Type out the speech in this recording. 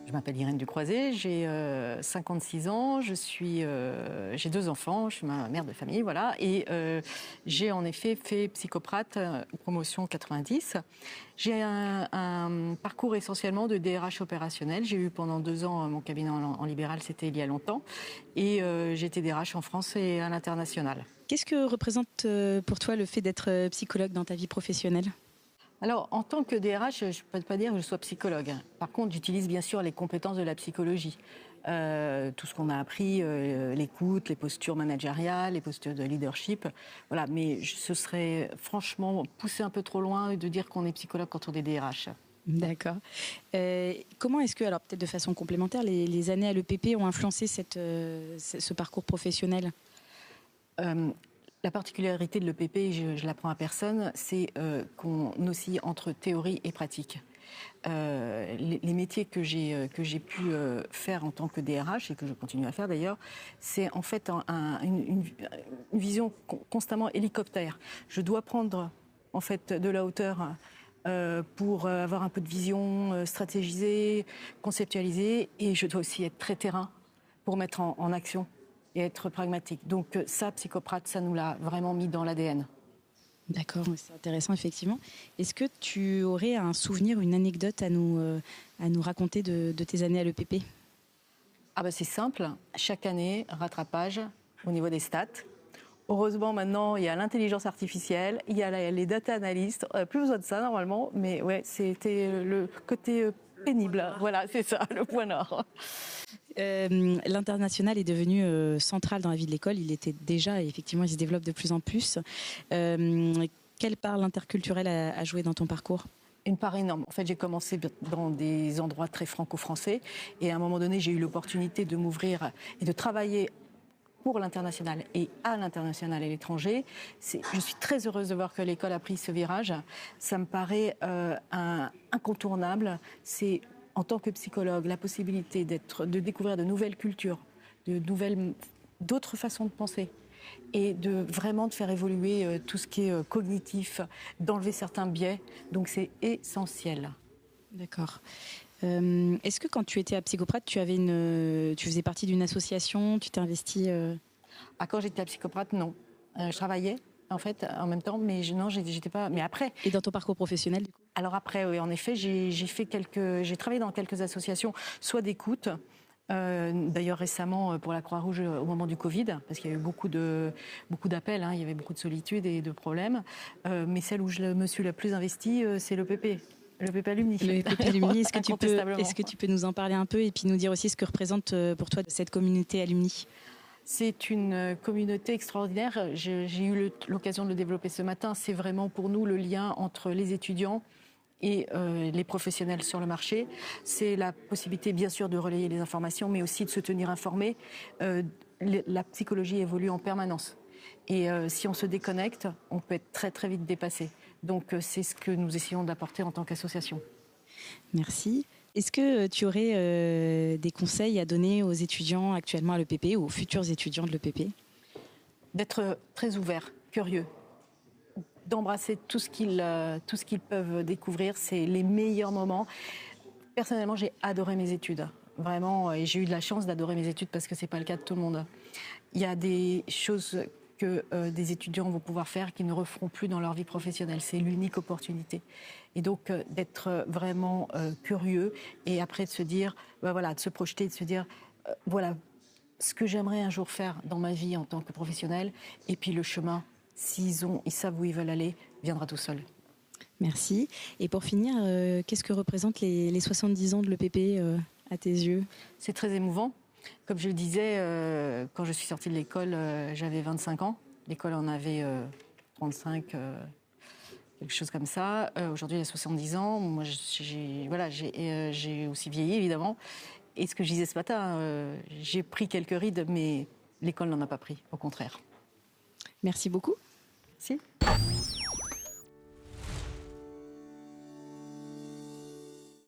Je m'appelle Irène Ducroiset, j'ai 56 ans, j'ai 2 enfants, je suis ma mère de famille, voilà. Et j'ai en effet fait psychoprate, promotion 90. J'ai un parcours essentiellement de DRH opérationnel. J'ai eu pendant 2 ans mon cabinet en libéral, c'était il y a longtemps. Et j'étais DRH en France et à l'international. Qu'est-ce que représente pour toi le fait d'être psychologue dans ta vie professionnelle ? Alors, en tant que DRH, je ne peux pas dire que je sois psychologue. Par contre, j'utilise bien sûr les compétences de la psychologie. Tout ce qu'on a appris, l'écoute, les postures managériales, les postures de leadership. Voilà, mais ce serait franchement pousser un peu trop loin de dire qu'on est psychologue quand on est DRH. D'accord. Comment est-ce que, alors peut-être de façon complémentaire, les années à l'EPP ont influencé ce parcours professionnel ? La particularité de l'EPP, je l'apprends à personne, c'est qu'on oscille entre théorie et pratique. Les métiers que j'ai pu faire en tant que DRH, et que je continue à faire d'ailleurs, c'est en fait une vision constamment hélicoptère. Je dois prendre en fait de la hauteur pour avoir un peu de vision, stratégiser, conceptualiser, et je dois aussi être très terrain pour mettre en action et être pragmatique. Donc ça, psychoprate, ça nous l'a vraiment mis dans l'ADN. D'accord, c'est intéressant effectivement. Est-ce que tu aurais un souvenir, une anecdote à nous raconter de tes années à l'EPP ? Ah bah c'est simple, chaque année, rattrapage au niveau des stats. Heureusement, maintenant, il y a l'intelligence artificielle, il y a les data analystes. Plus besoin de ça, normalement, mais ouais, c'était le côté pénible. Voilà, c'est ça, le point nord. L'international est devenu central dans la vie de l'école. Il était déjà, et effectivement, il se développe de plus en plus. Quelle part l'interculturel a joué dans ton parcours ? Une part énorme. En fait, j'ai commencé dans des endroits très franco-français et à un moment donné, j'ai eu l'opportunité de m'ouvrir et de travailler pour l'international et à l'international et l'étranger. Je suis très heureuse de voir que l'école a pris ce virage. Ça me paraît incontournable. C'est, en tant que psychologue, la possibilité de découvrir de nouvelles cultures, d'autres façons de penser et de faire évoluer tout ce qui est cognitif, d'enlever certains biais. Donc c'est essentiel. D'accord. Est-ce que quand tu étais à Psychoprate, tu faisais partie d'une association, tu t'es investi Quand j'étais à Psychoprate, non. Je travaillais en fait en même temps, mais non, j'étais pas. Mais après. Et dans ton parcours professionnel, du coup ? Alors après, oui, en effet, j'ai travaillé dans quelques associations, soit d'écoute. D'ailleurs récemment pour la Croix-Rouge au moment du Covid, parce qu'il y a eu beaucoup d'appels, il y avait beaucoup de solitude et de problèmes. Mais celle où je me suis la plus investie, c'est l'EPP. Le PP Alumni. Le PP Alumni, est-ce que tu peux nous en parler un peu et puis nous dire aussi ce que représente pour toi cette communauté Alumni ? C'est une communauté extraordinaire. J'ai eu l'occasion de le développer ce matin. C'est vraiment pour nous le lien entre les étudiants et les professionnels sur le marché. C'est la possibilité, bien sûr, de relayer les informations, mais aussi de se tenir informé. La psychologie évolue en permanence. Et si on se déconnecte, on peut être très, très vite dépassé. Donc, c'est ce que nous essayons d'apporter en tant qu'association. Merci. Est-ce que tu aurais des conseils à donner aux étudiants actuellement à l'EPP ou aux futurs étudiants de l'EPP ? D'être très ouverts, curieux, d'embrasser tout ce qu'ils peuvent découvrir. C'est les meilleurs moments. Personnellement, j'ai adoré mes études. Vraiment, et j'ai eu de la chance d'adorer mes études parce que ce n'est pas le cas de tout le monde. Il y a des choses que des étudiants vont pouvoir faire qu'ils ne referont plus dans leur vie professionnelle. C'est l'unique opportunité. Et donc, d'être vraiment curieux et après de se dire, de se projeter, de se dire, voilà, ce que j'aimerais un jour faire dans ma vie en tant que professionnel. Et puis le chemin, ils savent où ils veulent aller, viendra tout seul. Merci. Et pour finir, qu'est-ce que représentent les 70 ans de l'EPP à tes yeux ? C'est très émouvant. Comme je le disais, quand je suis sortie de l'école, j'avais 25 ans. L'école en avait 35, quelque chose comme ça. Aujourd'hui, j'ai 70 ans. Moi, j'ai aussi vieilli, évidemment. Et ce que je disais ce matin, j'ai pris quelques rides, mais l'école n'en a pas pris, au contraire. Merci beaucoup. Merci.